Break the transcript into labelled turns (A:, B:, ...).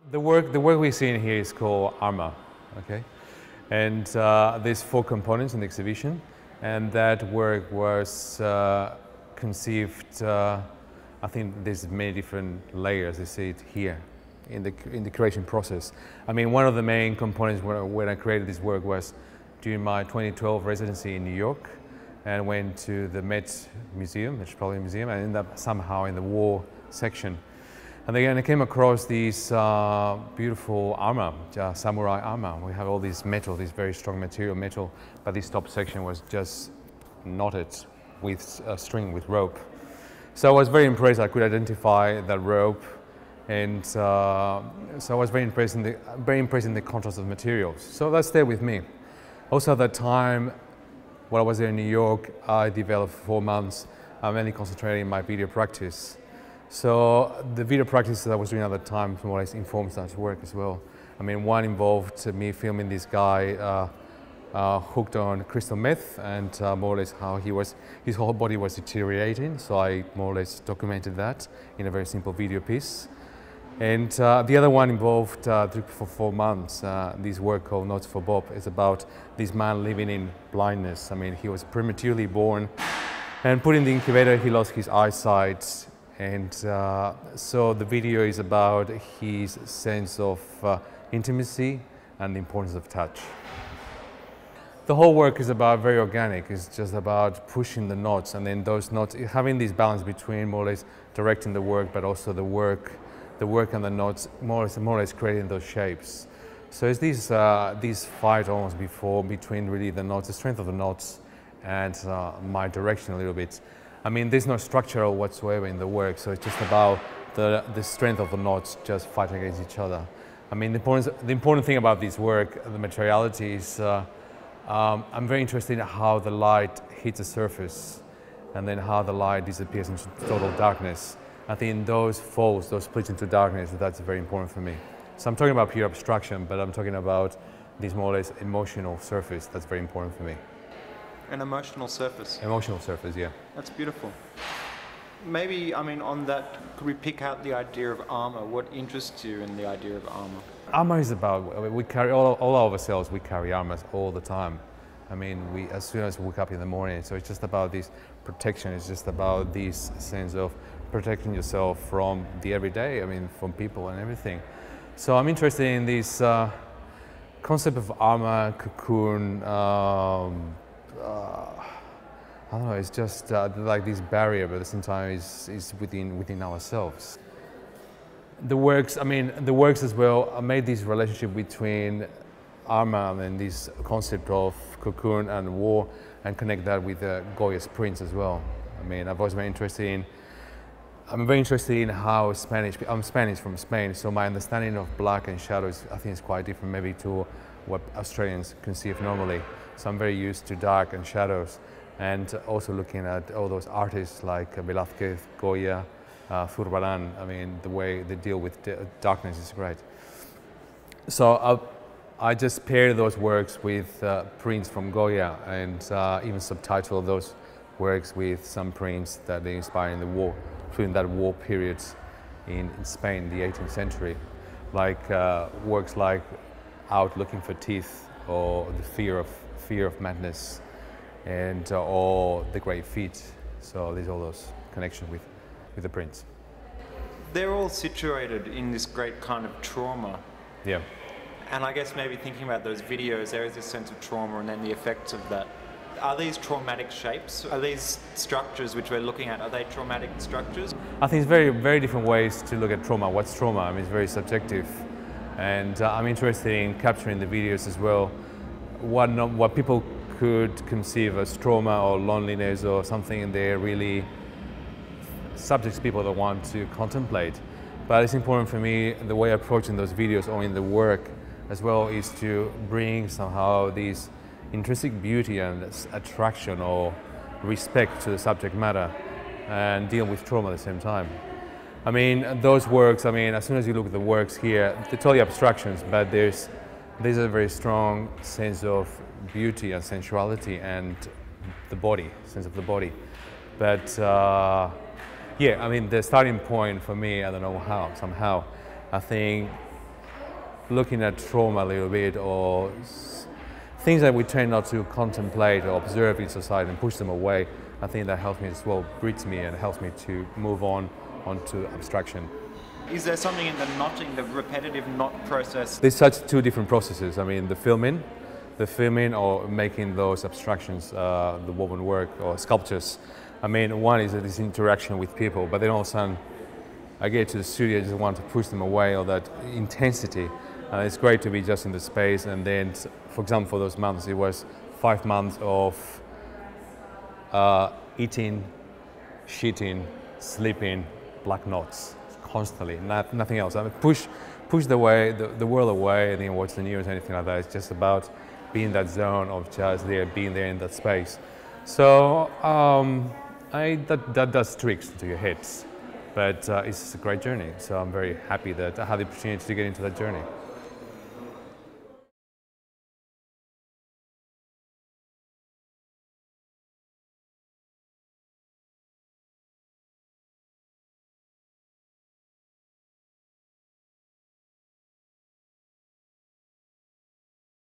A: The work we see in here is called Arma, okay? And there's 4 components in the exhibition, and that work was conceived, I think there's many different layers, you see it here in the creation process. I mean, one of the main components when I created this work was during my 2012 residency in New York, and went to the Met Museum, Metropolitan Museum, and ended up somehow in the war section. And again, I came across these beautiful armor, samurai armor. We have all this metal, this very strong material metal, but this top section was just knotted with a string, with rope. So I was very impressed. I could identify that rope, and so I was very impressed in the contrast of materials. So that stayed with me. Also at that time, while I was there in New York, I developed for 4 months, mainly concentrating in my video practice. So the video practice that I was doing at the time more or less informed that work as well. I mean, one involved me filming this guy hooked on crystal meth, and more or less how his whole body was deteriorating. So I more or less documented that in a very simple video piece. And the other one involved for 4 months, this work called Notes for Bob. It's about this man living in blindness. I mean, he was prematurely born, and put in the incubator, he lost his eyesight. And so the video is about his sense of intimacy and the importance of touch. The whole work is about very organic. It's just about pushing the knots, and then those knots, having this balance between more or less directing the work, but also the work and the knots, more or less creating those shapes. So it's this fight almost between really the knots, the strength of the knots, and my direction a little bit. I mean, there's no structure whatsoever in the work, so it's just about the strength of the knots just fighting against each other. I mean, the important thing about this work, the materiality, is I'm very interested in how the light hits the surface and then how the light disappears into total darkness. I think those falls, those splits into darkness, that's very important for me. So I'm talking about pure abstraction, but I'm talking about this more or less emotional surface that's very important for me.
B: An emotional surface.
A: Emotional surface, yeah.
B: That's beautiful. Maybe, I mean, on that, could we pick out the idea of armor? What interests you in the idea of armor?
A: Armor is about, we carry, all of ourselves, we carry armor all the time. I mean, as soon as we wake up in the morning, so it's just about this protection, it's just about this sense of protecting yourself from the everyday, I mean, from people and everything. So I'm interested in this concept of armor, cocoon, I don't know, it's just like this barrier, but at the same time is within ourselves. The works as well, I made this relationship between armor and this concept of cocoon and war, and connect that with Goya's prints as well. I mean, I'm very interested in how I'm Spanish from Spain, so my understanding of black and shadows, I think, is quite different maybe to what Australians conceive normally. So I'm very used to dark and shadows, and also looking at all those artists like Velázquez, Goya, Zurbarán. I mean, the way they deal with darkness is great. So I just pair those works with prints from Goya, and even subtitle those works with some prints that they inspire in the war, during that war period in Spain, the 18th century. Like works like Out Looking for Teeth, or The Fear of Madness, and or The Great Feat. So there's all those connections with the prints.
B: They're all situated in this great kind of trauma.
A: Yeah.
B: And I guess maybe thinking about those videos, there is this sense of trauma and then the effects of that. Are these traumatic shapes? Are these structures which we're looking at, are they traumatic structures?
A: I think it's very, very different ways to look at trauma. What's trauma? I mean, it's very subjective. And I'm interested in capturing the videos as well. What people could conceive as trauma or loneliness or something they're really subjects people that want to contemplate. But it's important for me, the way I approach in those videos or in the work as well, is to bring somehow this intrinsic beauty and attraction or respect to the subject matter and deal with trauma at the same time. I mean, those works, I mean, as soon as you look at the works here, they're totally abstractions, but there's a very strong sense of beauty and sensuality and the body, sense of the body. But yeah, I mean, the starting point for me, I don't know how, somehow, I think looking at trauma a little bit, or things that we tend not to contemplate or observe in society and push them away. I think that helps me as well, breeds me and helps me to move on onto abstraction.
B: Is there something in the knotting, the repetitive knot process?
A: There's such two different processes. I mean, the filming or making those abstractions, the woven work or sculptures. I mean, one is this interaction with people, but then all of a sudden I get to the studio, I just want to push them away, or that intensity. It's great to be just in the space, and then, for example, for those months, it was 5 months of eating, shitting, sleeping, black knots, constantly, nothing else. I mean, push the world away, and then watch the news, anything like that. It's just about being in that zone of just there, being there in that space. So that does tricks to your heads, but it's a great journey. So I'm very happy that I had the opportunity to get into that journey.